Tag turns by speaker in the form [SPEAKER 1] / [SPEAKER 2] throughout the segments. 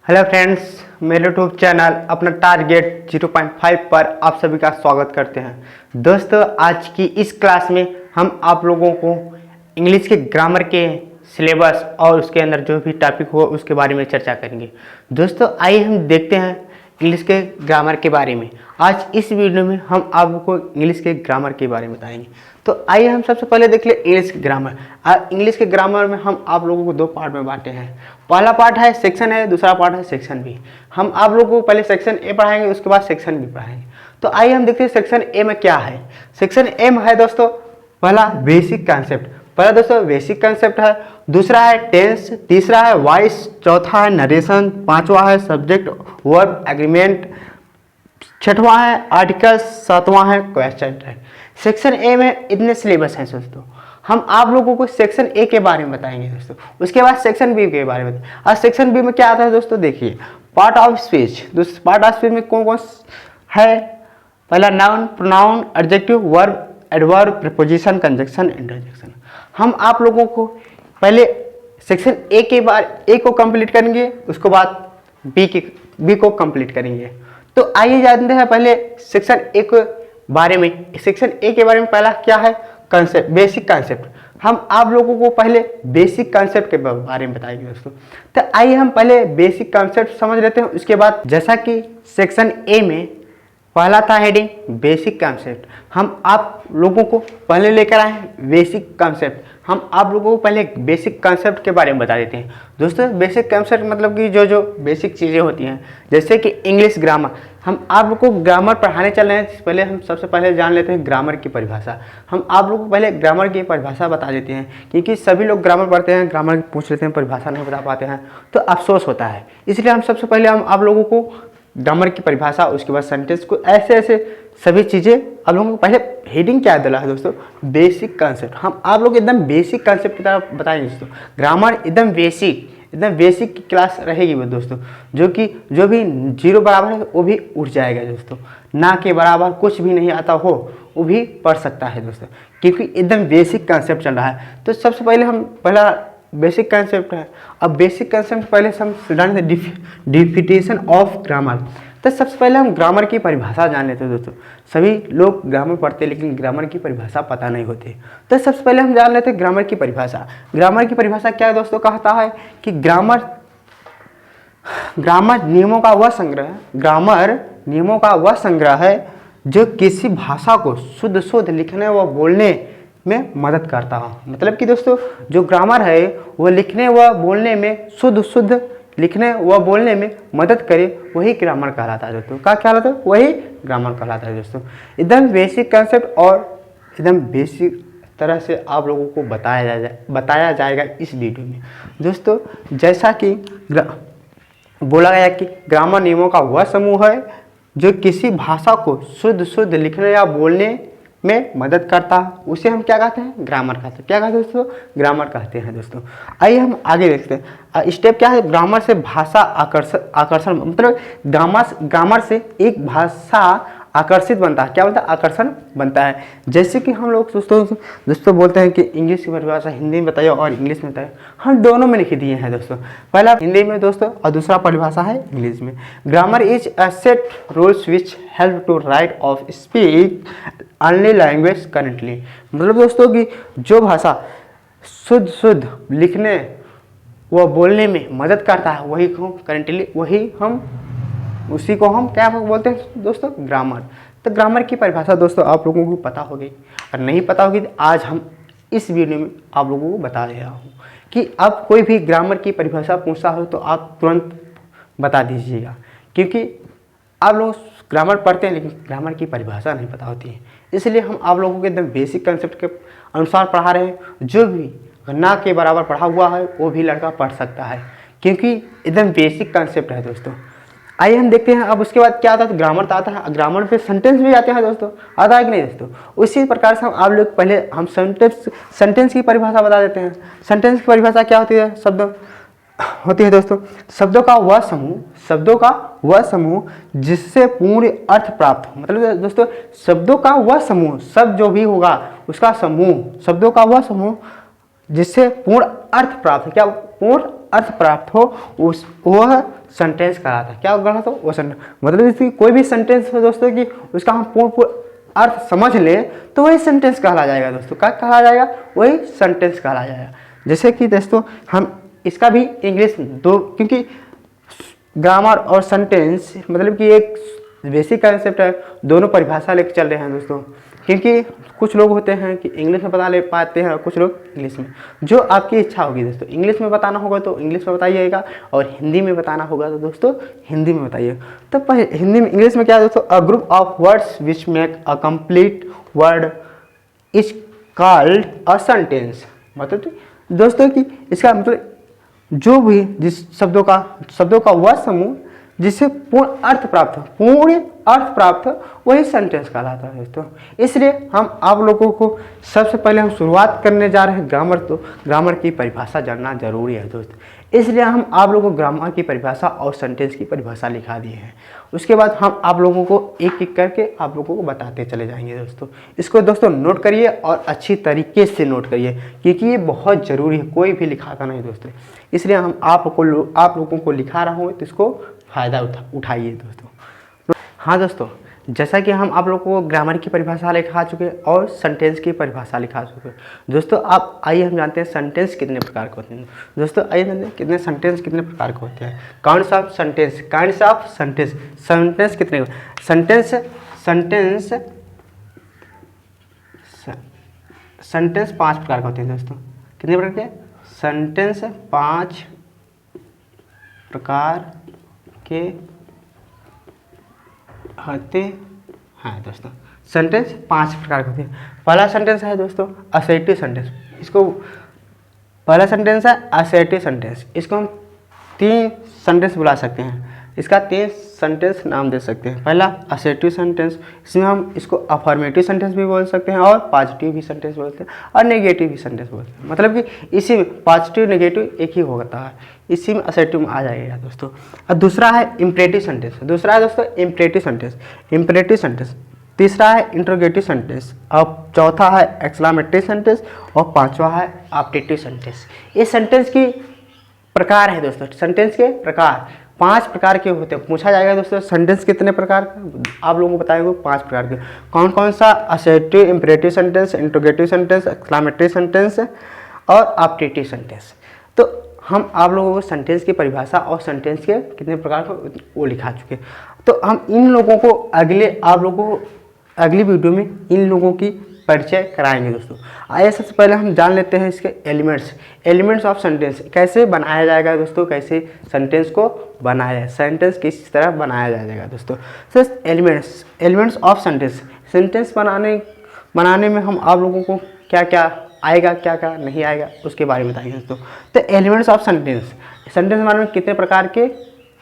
[SPEAKER 1] Hello friends, मेरे YouTube channel अपना target 0.5 पर आप सभी का स्वागत करते हैं। दोस्तों, आज की इस क्लास में हम आप लोगों को इंग्लिश के ग्रामर के सिलेबस और उसके अंदर जो भी टॉपिक हो उसके बारे में चर्चा करेंगे। दोस्तों, आइए हम देखते हैं इंग्लिश के ग्रामर के बारे में। आज इस वीडियो में हम आपको इंग्लिश के ग्रामर के बारे में बताएंगे। तो आइए हम सबसे पहले देख ले इंग्लिश के ग्रामर। इंग्लिश के ग्रामर में हम आप लोगों को दो पार्ट में बांटे हैं। पहला पार्ट है सेक्शन है, दूसरा पार्ट है सेक्शन बी। हम आप लोगों को पहले सेक्शन ए पढ़ाएंगे, उसके बाद सेक्शन बी पढ़ाएंगे। तो आइए हम देखते हैं सेक्शन ए में क्या है। सेक्शन ए में है दोस्तों पहला बेसिक कॉन्सेप्ट। पहला दोस्तों बेसिक कॉन्सेप्ट है, दूसरा है टेंस, तीसरा है वॉइस, चौथा है नरेशन, पांचवा है सब्जेक्ट वर्ब एग्रीमेंट, छठवां है आर्टिकल्स, सातवां है क्वेश्चन टैग। सेक्शन ए में इतने सिलेबस हैं दोस्तों। हम आप लोगों को सेक्शन ए के बारे में बताएंगे दोस्तों, उसके बाद सेक्शन बी के बारे में बताएंगे। आज सेक्शन बी में क्या आता है दोस्तों, देखिए पार्ट ऑफ स्पीच। दोस्तों पार्ट ऑफ स्पीच में कौन कौन है? पहला noun, pronoun, adjective, verb, adverb, preposition, conjunction, interjection. हम आप लोगों को पहले सेक्शन ए के बारे ए को कंप्लीट करेंगे, उसके बाद बी को कंप्लीट करेंगे। तो आइए जानते हैं पहले सेक्शन ए के बारे में। सेक्शन ए के बारे में पहला क्या है? Concept, basic concept. हम आप लोगों को पहले बेसिक कॉन्सेप्ट के बारे में बताएंगे दोस्तों। तो आइए हम पहले बेसिक कॉन्सेप्ट समझ लेते हैं, उसके बाद जैसा कि सेक्शन ए में पहला था हेडिंग बेसिक कॉन्सेप्ट। हम आप लोगों को पहले लेकर आए हैं बेसिक कॉन्सेप्ट। हम आप लोगों को पहले बेसिक कॉन्सेप्ट के बारे में बता देते हैं दोस्तों। बेसिक कॉन्सेप्ट मतलब कि जो बेसिक चीज़ें होती हैं, जैसे कि इंग्लिश ग्रामर। हम आप लोग को ग्रामर पढ़ाने चल रहे हैं, पहले हम सबसे पहले जान लेते हैं ग्रामर की परिभाषा। हम आप लोग को पहले ग्रामर की परिभाषा बता देते हैं, क्योंकि सभी लोग ग्रामर पढ़ते हैं, ग्रामर पूछ लेते हैं, परिभाषा नहीं बता पाते हैं तो अफसोस होता है। इसलिए हम सबसे पहले हम आप लोगों को ग्रामर की परिभाषा, उसके बाद सेंटेंस को, ऐसे सभी चीज़ें आप लोगों को पहले हेडिंग क्या दिला है दोस्तों, बेसिक कॉन्सेप्ट। हम आप लोग एकदम बेसिक कॉन्सेप्ट की तरफ बताएंगे दोस्तों। ग्रामर एकदम बेसिक की क्लास रहेगी वो दोस्तों, जो भी जीरो बराबर है वो भी उठ जाएगा दोस्तों। ना के बराबर कुछ भी नहीं आता हो वो भी पढ़ सकता है दोस्तों, क्योंकि एकदम बेसिक कॉन्सेप्ट चल रहा है। तो सबसे पहले हम पहला बेसिक कॉन्सेप्ट है। अब बेसिक कॉन्सेप्ट पहले हम जान डिफिनेशन ऑफ ग्रामर। तो सबसे पहले हम ग्रामर की परिभाषा जान लेते हैं दोस्तों। सभी लोग ग्रामर पढ़ते हैं लेकिन ग्रामर की परिभाषा पता नहीं होती। तो सबसे पहले हम जान लेते हैं ग्रामर की परिभाषा। ग्रामर की परिभाषा क्या है दोस्तों? कहता है कि ग्रामर नियमों का वह संग्रह है जो किसी भाषा को शुद्ध लिखने व बोलने में मदद करता हो। मतलब कि दोस्तों जो ग्रामर है वो लिखने व बोलने में शुद्ध लिखने व बोलने में मदद करे, वही ग्रामर कहलाता है दोस्तों। क्या कहलाता है? वही ग्रामर कहलाता है दोस्तों। एकदम बेसिक कंसेप्ट और एकदम बेसिक तरह से आप लोगों को बताया जाएगा इस वीडियो में दोस्तों। जैसा कि बोला गया कि ग्रामर नियमों का वह समूह है जो किसी भाषा को शुद्ध लिखने या बोलने में मदद करता है, उसे हम क्या कहते हैं? ग्रामर कहते हैं। क्या कहते हैं दोस्तों? ग्रामर कहते हैं दोस्तों। आइए हम आगे देखते हैं। स्टेप क्या है? ग्रामर से भाषा आकर्षण मतलब ग्रामर से एक भाषा आकर्षित बनता है। क्या बनता है? आकर्षण बनता है। जैसे कि हम लोग दोस्तों बोलते हैं कि इंग्लिश की परिभाषा हिंदी में बताइए और इंग्लिश में बताइए। हम दोनों में लिख दिए हैं दोस्तों, पहला हिंदी में दोस्तों और दूसरा परिभाषा है इंग्लिश में। Grammar is a set rules which help to write of speak any language currently. मतलब दोस्तों कि जो भाषा शुद्ध लिखने व बोलने में मदद करता है वही हम उसी को हम क्या बोलते हैं दोस्तों? ग्रामर। तो ग्रामर की परिभाषा दोस्तों आप लोगों को पता होगी, और नहीं पता होगी तो आज हम इस वीडियो में आप लोगों को बता रहा हूँ कि अब कोई भी ग्रामर की परिभाषा पूछता हो तो आप तुरंत बता दीजिएगा, क्योंकि आप लोग ग्रामर पढ़ते हैं लेकिन ग्रामर की परिभाषा नहीं पता होती है। इसलिए हम आप लोगों के एकदम बेसिक कंसेप्ट के अनुसार पढ़ा रहे हैं। जो भी ना के बराबर पढ़ा हुआ है वो भी लड़का पढ़ सकता है, क्योंकि एकदम बेसिक कंसेप्ट है दोस्तों। आइए हम देखते हैं अब उसके बाद क्या आता है। ग्रामर तो आता है, ग्रामर पे सेंटेंस भी आते हैं दोस्तों। आता है कि नहीं दोस्तों? उसी प्रकार से हम आप लोग पहले हम सेंटेंस की परिभाषा बता देते हैं। सेंटेंस की परिभाषा क्या होती है? शब्द होती है दोस्तों। शब्दों का वह समूह जिससे पूर्ण अर्थ प्राप्त हो। मतलब दोस्तों शब्दों का वह समूह, शब्द जो भी होगा उसका समूह, शब्दों का वह समूह जिससे पूर्ण अर्थ प्राप्त हो। क्या? पूर्ण अर्थ प्राप्त हो उस वह सेंटेंस कहलाता है। क्या कहलाता है? वो सेंटेंस। मतलब इसकी कोई भी सेंटेंस हो दोस्तों कि उसका हम पूर्ण अर्थ समझ लें तो वही सेंटेंस कहला जाएगा दोस्तों। क्या कहला जाएगा? वही सेंटेंस कहला जाएगा। जैसे कि दोस्तों हम इसका भी इंग्लिश दो, क्योंकि ग्रामर और सेंटेंस मतलब कि एक बेसिक कंसेप्ट है, दोनों परिभाषा लेकर चल रहे हैं दोस्तों। क्योंकि कुछ लोग होते हैं कि इंग्लिश में बता ले पाते हैं और कुछ लोग इंग्लिश में। जो आपकी इच्छा होगी दोस्तों, इंग्लिश में बताना होगा तो इंग्लिश में बताइएगा और हिंदी में बताना होगा तो दोस्तों हिंदी में बताइएगा। तो हिंदी में इंग्लिश में क्या है दोस्तों? A group of words which make a complete word is called a sentence. मतलब दोस्तों कि इसका मतलब जो भी जिस शब्दों का वह समूह जिससे पूर्ण अर्थ प्राप्त हो वही सेंटेंस कहलाता है दोस्तों। इसलिए हम आप लोगों को सबसे पहले हम शुरुआत करने जा रहे हैं ग्रामर। तो ग्रामर की परिभाषा जानना जरूरी है दोस्तों। इसलिए हम आप लोगों को ग्रामर की परिभाषा और सेंटेंस की परिभाषा लिखा दी है। उसके बाद हम आप लोगों को एक एक करके आप लोगों को बताते चले जाएंगे दोस्तों। इसको दोस्तों नोट करिए और अच्छी तरीके से नोट करिए, क्योंकि ये बहुत ज़रूरी है, कोई भी लिखाता नहीं दोस्तों। इसलिए हम आप लोगों को लिखा रहा हूँ, तो इसको फ़ायदा उठाइए दोस्तों। हाँ दोस्तों, जैसा कि हम आप लोगों को ग्रामर की परिभाषा लिखा चुके हैं और सेंटेंस की परिभाषा लिखा चुके हैं दोस्तों। आप आइए हम जानते हैं सेंटेंस कितने प्रकार के होते हैं दोस्तों। आइए जानते हैं कितने सेंटेंस कितने प्रकार के होते हैं। काइंड्स ऑफ सेंटेंस, सेंटेंस कितने? सेंटेंस 5 प्रकार के होते हैं दोस्तों। कितने प्रकार के? सेंटेंस 5 प्रकार के होते हैं दोस्तों। सेंटेंस 5 प्रकार के होते हैं। पहला सेंटेंस है दोस्तों असर्टिव सेंटेंस। पहला सेंटेंस है असर्टिव सेंटेंस। इसको हम 3 सेंटेंस बुला सकते हैं। इसका 3 सेंटेंस नाम दे सकते हैं। पहला असर्टिव सेंटेंस, इसमें हम इसको अफर्मेटिव सेंटेंस भी बोल सकते हैं और पॉजिटिव भी सेंटेंस बोलते हैं और नेगेटिव भी सेंटेंस बोलते हैं। मतलब कि इसी में पॉजिटिव नेगेटिव एक ही होता है, इसी में असर्टिव में आ जाएगा दोस्तों। और दूसरा है इम्परेटिव सेंटेंस। दूसरा है दोस्तों इम्परेटिव सेंटेंस। तीसरा है इंट्रोगेटिव सेंटेंस और चौथा है एक्सक्लेमेटरी सेंटेंस और पांचवा है ऑप्टेटिव सेंटेंस। ये सेंटेंस की प्रकार है दोस्तों। सेंटेंस के प्रकार 5 प्रकार के होते हैं। पूछा जाएगा दोस्तों सेंटेंस कितने प्रकार के, आप लोगों को बताएंगे 5 प्रकार के। कौन कौन सा? Assertive, imperative sentence, interrogative sentence, exclamatory sentence और ऑप्टेटिव सेंटेंस। तो हम आप लोगों को सेंटेंस की परिभाषा और सेंटेंस के कितने प्रकार के वो लिखा चुके हैं। तो हम इन लोगों को आप लोगों को अगली वीडियो में इन लोगों की परिचय कराएंगे दोस्तों। आइए सबसे पहले हम जान लेते हैं इसके एलिमेंट्स ऑफ सेंटेंस कैसे बनाया जाएगा दोस्तों। कैसे सेंटेंस को बनाया जाए, सेंटेंस किस तरह बनाया जाएगा दोस्तों। सर एलिमेंट्स ऑफ सेंटेंस बनाने में हम आप लोगों को क्या क्या आएगा क्या क्या नहीं आएगा उसके बारे में बताएंगे दोस्तों। तो एलिमेंट्स ऑफ सेंटेंस बनाने में कितने प्रकार के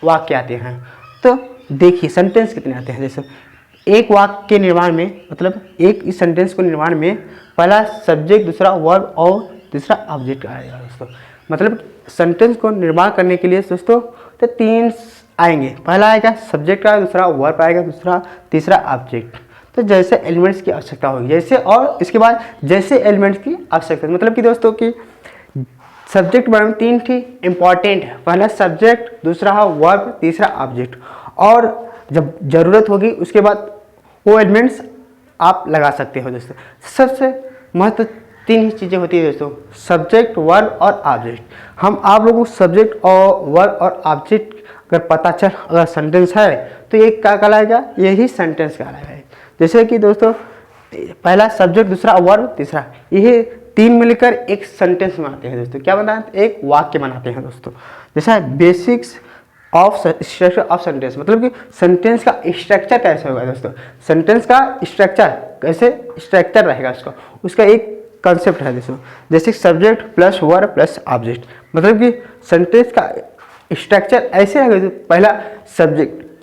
[SPEAKER 1] वाक्य आते हैं। तो देखिए सेंटेंस कितने आते हैं। जैसे एक वाक्य के निर्माण में, मतलब एक इस सेंटेंस को निर्माण में पहला सब्जेक्ट, दूसरा वर्ब और तीसरा ऑब्जेक्ट आएगा दोस्तों। मतलब सेंटेंस को निर्माण करने के लिए दोस्तों तो 3 आएंगे। पहला आएगा सब्जेक्ट आएगा, दूसरा वर्ब आएगा, तीसरा ऑब्जेक्ट। तो जैसे एलिमेंट्स की आवश्यकता होगी जैसे, और इसके बाद जैसे एलिमेंट्स की आवश्यकता, मतलब कि दोस्तों की सब्जेक्ट बनाने में 3 थी इंपॉर्टेंट है। पहला सब्जेक्ट, दूसरा वर्ब, तीसरा ऑब्जेक्ट। और जब जरूरत होगी उसके बाद वो एलिमेंट्स आप लगा सकते हो दोस्तों। सबसे महत्व 3 ही चीज़ें होती है दोस्तों, सब्जेक्ट, वर्ब और ऑब्जेक्ट। हम आप लोगों को सब्जेक्ट और वर्ब और ऑब्जेक्ट अगर पता चल, अगर सेंटेंस है तो ये क्या कहलाएगा? यही सेंटेंस कहलाएगा। जैसे कि दोस्तों पहला सब्जेक्ट, दूसरा वर्ब, तीसरा, ये 3 मिलकर एक सेंटेंस बनाते हैं दोस्तों। क्या बनाते हैं? एक वाक्य बनाते हैं दोस्तों। जैसा basics of structure of sentence, मतलब कि सेंटेंस का स्ट्रक्चर कैसे होगा दोस्तों। सेंटेंस का स्ट्रक्चर कैसे स्ट्रक्चर रहेगा उसका एक कंसेप्ट है दोस्तों। जैसे subject plus verb plus object, मतलब कि सेंटेंस का स्ट्रक्चर ऐसे रहेगा। पहला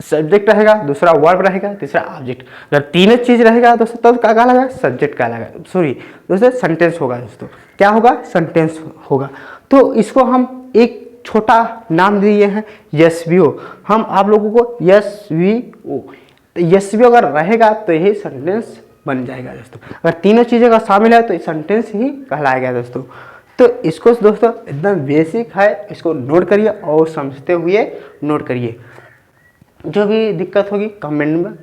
[SPEAKER 1] सब्जेक्ट रहेगा, दूसरा वर्ब रहेगा, तीसरा ऑब्जेक्ट। अगर 3 चीज रहेगा दोस्तों तब क्या कहलाएगा? सब्जेक्ट कहलाएगा, सॉरी दोस्तों सेंटेंस होगा दोस्तों। क्या होगा? सेंटेंस होगा। तो इसको हम एक छोटा नाम दिए हैं एसवीओ। हम आप लोगों को एसवीओ अगर रहेगा तो यही सेंटेंस बन जाएगा दोस्तों। अगर 3 चीज़ें का शामिल है तो सेंटेंस ही कहलाएगा दोस्तों। तो इसको दोस्तों एकदम बेसिक है, इसको नोट करिए और समझते हुए नोट करिए। जो भी दिक्कत होगी कमेंट में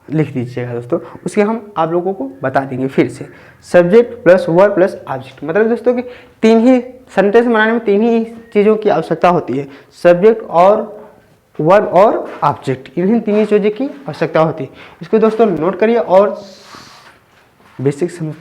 [SPEAKER 1] लिख दीजिएगा दोस्तों, उसके हम आप लोगों को बता देंगे फिर से। Subject plus verb plus object, मतलब दोस्तों कि तीन ही सेंटेंस बनाने में तीन ही चीज़ों की आवश्यकता होती है, सब्जेक्ट और वर्ब और ऑब्जेक्ट, इन्हीं तीन ही चीज़ों की आवश्यकता होती है। इसको दोस्तों नोट करिए और बेसिक समझ